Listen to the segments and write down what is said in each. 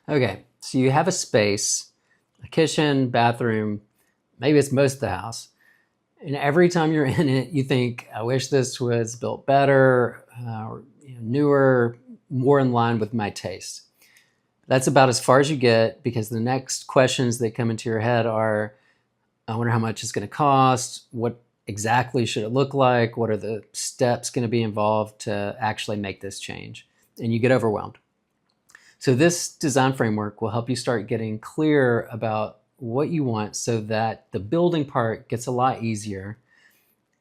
Okay, so you have a space, a kitchen, bathroom, maybe it's most of the house. And every time you're in it, you think, I wish this was built better, or newer, more in line with my taste. That's about as far as you get because the next questions that come into your head are, I wonder how much it's going to cost. What exactly should it look like? What are the steps going to be involved to actually make this change? And you get overwhelmed. So this design framework will help you start getting clear about what you want so that the building part gets a lot easier.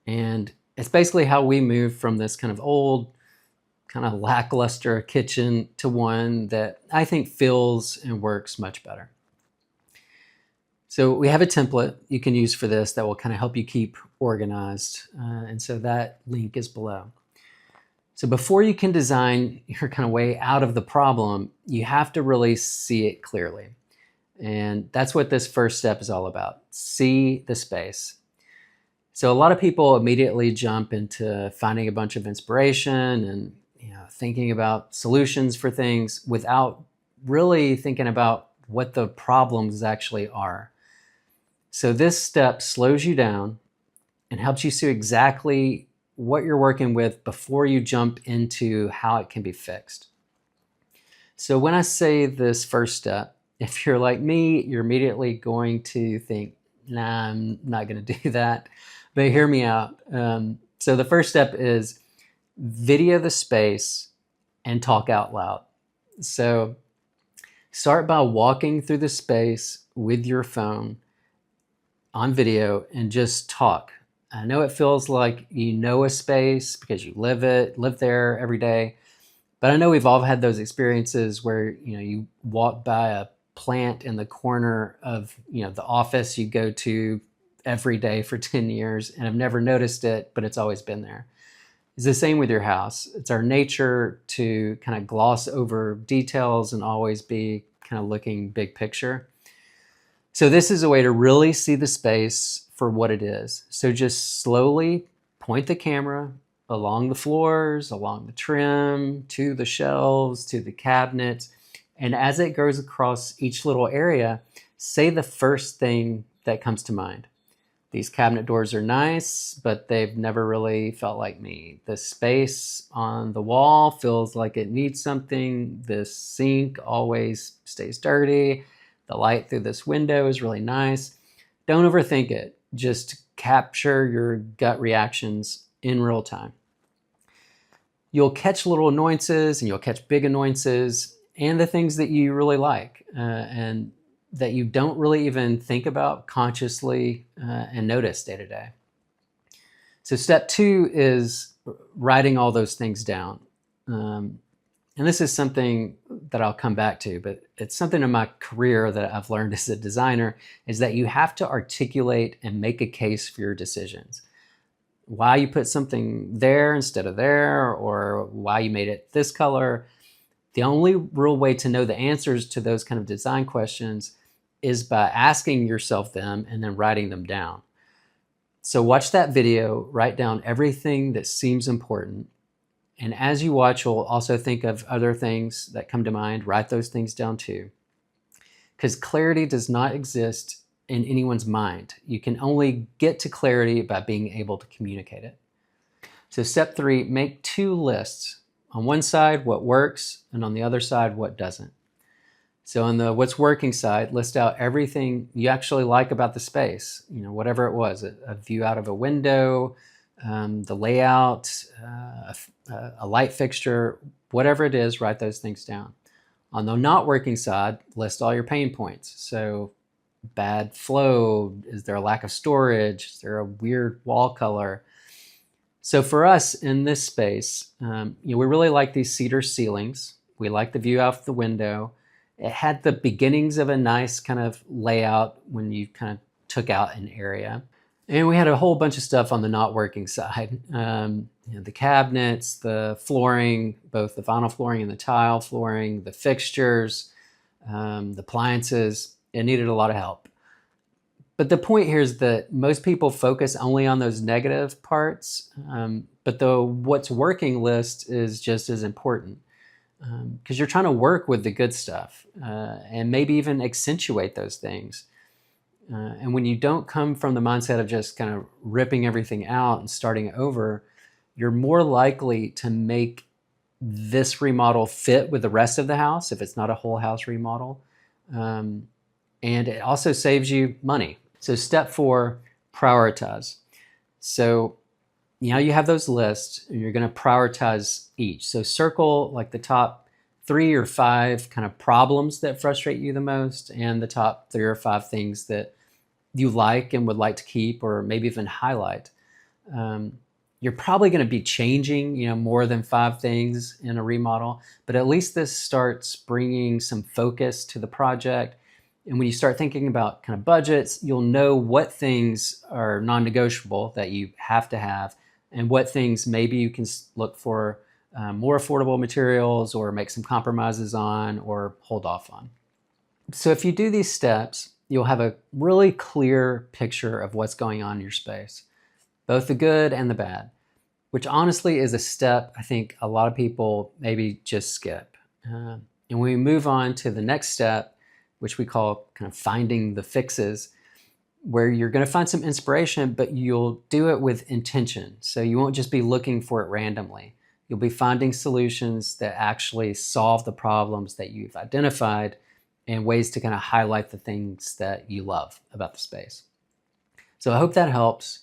And it's basically how we move from this kind of old, kind of lackluster kitchen to one that I think feels and works much better. So we have a template you can use for this that will kind of help you keep organized. And so that link is below. So before you can design your kind of way out of the problem, you have to really see it clearly. And that's what this first step is all about. See the space. So a lot of people immediately jump into finding a bunch of inspiration and thinking about solutions for things without really thinking about what the problems actually are. So this step slows you down and helps you see exactly what you're working with before you jump into how it can be fixed. So when I say this first step, if you're like me, you're immediately going to think, nah, I'm not going to do that. But hear me out. So the first step is video the space and talk out loud. So start by walking through the space with your phone on video and just talk. I know it feels like you know a space because you live there every day. But I know we've all had those experiences where you walk by a plant in the corner of the office you go to every day for 10 years and have never noticed it, but it's always been there. It's the same with your house. It's our nature to kind of gloss over details and always be kind of looking big picture. So this is a way to really see the space for what it is. So just slowly point the camera along the floors, along the trim, to the shelves, to the cabinets. And as it goes across each little area, say the first thing that comes to mind. These cabinet doors are nice, but they've never really felt like me. The space on the wall feels like it needs something. This sink always stays dirty. The light through this window is really nice. Don't overthink it. Just capture your gut reactions in real time. You'll catch little annoyances and you'll catch big annoyances and the things that you really like and that you don't really even think about consciously and notice day to day. So step 2 is writing all those things down. And this is something that I'll come back to, but it's something in my career that I've learned as a designer is that you have to articulate and make a case for your decisions. Why you put something there instead of there, or why you made it this color. The only real way to know the answers to those kind of design questions is by asking yourself them and then writing them down. So watch that video, write down everything that seems important. And as you watch, you'll also think of other things that come to mind. Write those things down too. Because clarity does not exist in anyone's mind. You can only get to clarity by being able to communicate it. So step 3, make 2 lists. On one side, what works, and on the other side, what doesn't. So on the what's working side, list out everything you actually like about the space, whatever it was, a view out of a window, the layout, a light fixture, whatever it is, write those things down. On the not working side, list all your pain points. So bad flow, is there a lack of storage, is there a weird wall color? So for us in this space, we really like these cedar ceilings. We like the view out the window. It had the beginnings of a nice kind of layout when you kind of took out an area. And we had a whole bunch of stuff on the not working side. The cabinets, the flooring, both the vinyl flooring and the tile flooring, the fixtures, the appliances. It needed a lot of help. But the point here is that most people focus only on those negative parts, but the what's working list is just as important. because you're trying to work with the good stuff and maybe even accentuate those things. And when you don't come from the mindset of just kind of ripping everything out and starting over, you're more likely to make this remodel fit with the rest of the house if it's not a whole house remodel. And it also saves you money. So step 4, prioritize. So now you have those lists, and you're going to prioritize each. So circle like the top 3 or 5 kind of problems that frustrate you the most, and the top 3 or 5 things that you like and would like to keep, or maybe even highlight. You're probably going to be changing, more than 5 things in a remodel, but at least this starts bringing some focus to the project. And when you start thinking about kind of budgets, you'll know what things are non-negotiable that you have to have, and what things maybe you can look for more affordable materials or make some compromises on or hold off on. So if you do these steps, you'll have a really clear picture of what's going on in your space, both the good and the bad, which honestly is a step I think a lot of people maybe just skip. And when we move on to the next step, which we call kind of finding the fixes, where you're going to find some inspiration, but you'll do it with intention. So you won't just be looking for it randomly. You'll be finding solutions that actually solve the problems that you've identified, and ways to kind of highlight the things that you love about the space. So I hope that helps.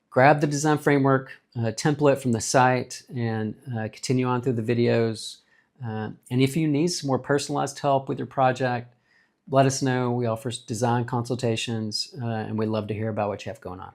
Grab the design framework template from the site and continue on through the videos. And if you need some more personalized help with your project, let us know. We offer design consultations, and we'd love to hear about what you have going on.